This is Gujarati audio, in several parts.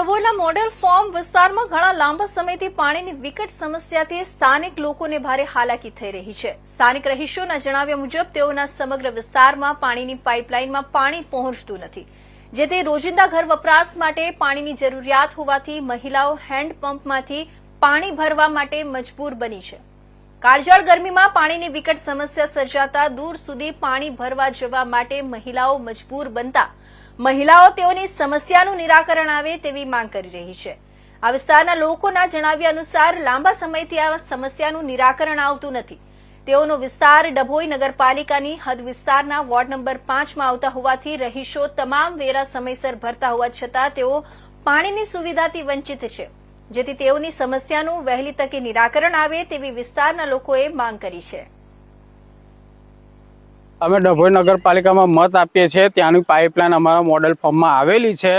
ડભોઈના મોડેલ ફોર્મ વિસ્તારમાં ઘણા લાંબા સમયથી પાણીની વિકટ સમસ્યાથી સ્થાનિક લોકોને ભારે હાલાકી થઈ રહી છે। સ્થાનિક રહીશોના જણાવ્યા મુજબ તેઓના સમગ્ર વિસ્તારમાં પાણીની પાઇપલાઇનમાં પાણી પહોંચતું નથી, જેથી રોજિંદા ઘર વપરાશ માટે પાણીની જરૂરિયાત હોવાથી મહિલાઓ હેન્ડપંપમાંથી પાણી ભરવા માટે મજબૂર બની છે। કાળઝાળ ગરમીમાં પાણીની વિકટ સમસ્યા સર્જાતા દૂર સુધી પાણી ભરવા જવા માટે મહિલાઓ મજબૂર બનતા મહિલાઓ તેઓની સમસ્યાનું નિરાકરણ આવે તેવી માંગ કરી રહી છે। આ વિસ્તારના લોકોના જણાવ્યા અનુસાર લાંબા સમયથી આ સમસ્યાનું નિરાકરણ આવતું નથી। તેઓનો વિસ્તાર ડભોઈ નગરપાલિકાની હદ વિસ્તારના વોર્ડ નંબર 5માં આવતા હોવાથી રહીશો તમામ વેરા સમયસર ભરતા હોવા છતાં તેઓ પાણીની સુવિધાથી વંચિત છે, જેથી તેઓની સમસ્યાનું વહેલી તકે નિરાકરણ આવે તેવી વિસ્તારના લોકોએ માંગ કરી છે। અમે ડભોઈ નગરપાલિકામાં મત આપીએ છીએ, ત્યાંની પાઇપલાઇન અમારા મોડેલ ફોર્મમાં આવેલી છે,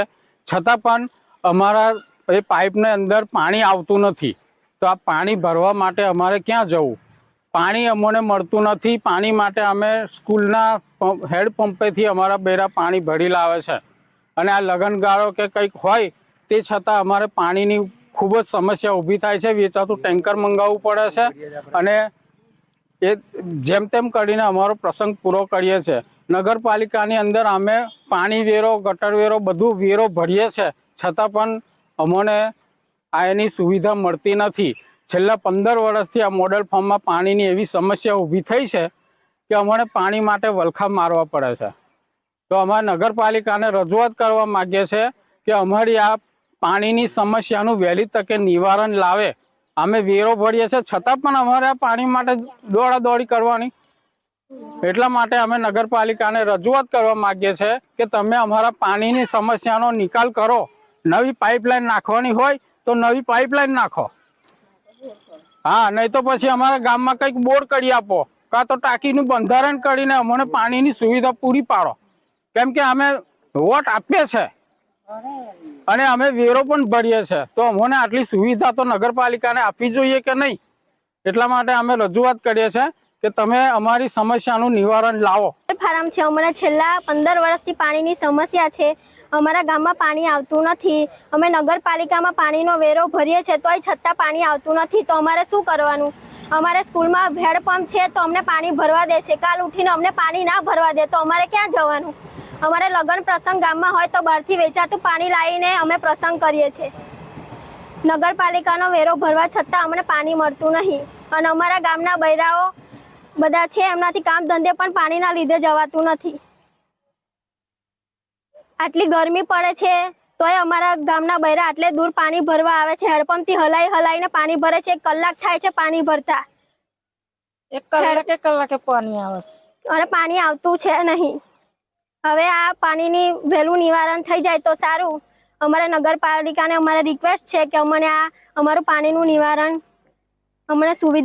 છતાં પણ અમારા એ પાઇપને અંદર પાણી આવતું નથી। તો આ પાણી ભરવા માટે અમારે ક્યાં જવું? પાણી અમને મળતું નથી। પાણી માટે અમે સ્કૂલના હેન્ડપંપેથી અમારા બેરા પાણી ભરી લાવે છે, અને આ લગનગાળો કે કંઈક હોય તે છતાં અમારે પાણીની ખૂબ જ સમસ્યા ઊભી થાય છે। વેચાતું ટેન્કર મંગાવવું પડે છે, અને એ જેમ તેમ કરીને અમારો પ્રસંગ પૂરો કરીએ છીએ। નગરપાલિકાની અંદર અમે પાણી વેરો, ગટર વેરો બધું વેરો ભરીએ છીએ, છતાં પણ અમને એની સુવિધા મળતી નથી। છેલ્લા 15 વર્ષથી આ મોડેલ ફોર્મમાં પાણીની એવી સમસ્યા ઊભી થઈ છે કે અમને પાણી માટે વલખા મારવા પડે છે। તો અમારે નગરપાલિકાને રજૂઆત કરવા માગીએ છીએ કે અમારી આ પાણીની સમસ્યાનું વહેલી તકે નિવારણ લાવે। અમે વેરો ભરીએ છીએ, છતાં પણ અમારે આ પાણી માટે દોડાદોડી કરવાની। એટલા માટે અમે નગરપાલિકાને રજૂઆત કરવા માંગીએ છીએ કે તમે અમારા પાણીની સમસ્યાનો નિકાલ કરો। નવી પાઇપલાઇન નાખવાની હોય તો નવી પાઇપલાઇન નાખો, હા, નહીં તો પછી અમારા ગામમાં કંઈક બોર કરી આપો, કાં તો ટાંકીનું બંધારણ કરીને અમને પાણીની સુવિધા પૂરી પાડો। કેમ કે અમે વોટ આપીએ છીએ અને અમે વેરો પણ ભરીએ છીએ, તો અમને આટલી સુવિધા તો નગરપાલિકાને આપવી જોઈએ કે નહીં? એટલા માટે અમે રજૂઆત કરીએ છીએ કે તમે અમારી સમસ્યાનું નિવારણ લાવો। ફાર્મ છે, અમારા છેલ્લા 15 વર્ષથી પાણીની સમસ્યા છે। અમારા ગામમાં પાણી આવતું નથી। અમે નગરપાલિકામાં પાણીનો વેરો ભરીએ છીએ, તોય છતાં પાણી આવતું નથી। તો અમારે શું કરવાનું? અમારે સ્કૂલમાં હેન્ડપંપ છે, તો અમને પાણી ભરવા દે છે, કાલ ઉઠીને અમને પાણી ના ભરવા દે તો અમારે ક્યાં જવાનું? અમારે લગ્ન પ્રસંગ ગામમાં હોય તો બહારથી વેચાતું પાણી લાવીને અમે પ્રસંગ કરીએ છીએ। નગરપાલિકાનો વેરો ભરવા છતાં અમને પાણી મળતું નહીં, અને અમારા ગામના બૈરાઓ બધા છે, એમનાથી કામ ધંધે પણ પાણીના લીધે જવાતું નથી। આટલી ગરમી પડે છે તોય અમારા ગામના બૈરા આટલે દૂર પાણી ભરવા આવે છે। હેન્ડપંપથી હલાઈને પાણી ભરે છે। 1 કલાક થાય છે પાણી ભરતા, 1 કલાકે પાણી આવે છે અને પાણી આવતું છે નહીં। હવે આ પાણીની વહેલું નિવારણ થઈ જાય તો સારું। અમારે નગરપાલિકાને અમારે રિક્વેસ્ટ છે કે અમને આ અમારું પાણીનું નિવારણ, અમને સુવિધા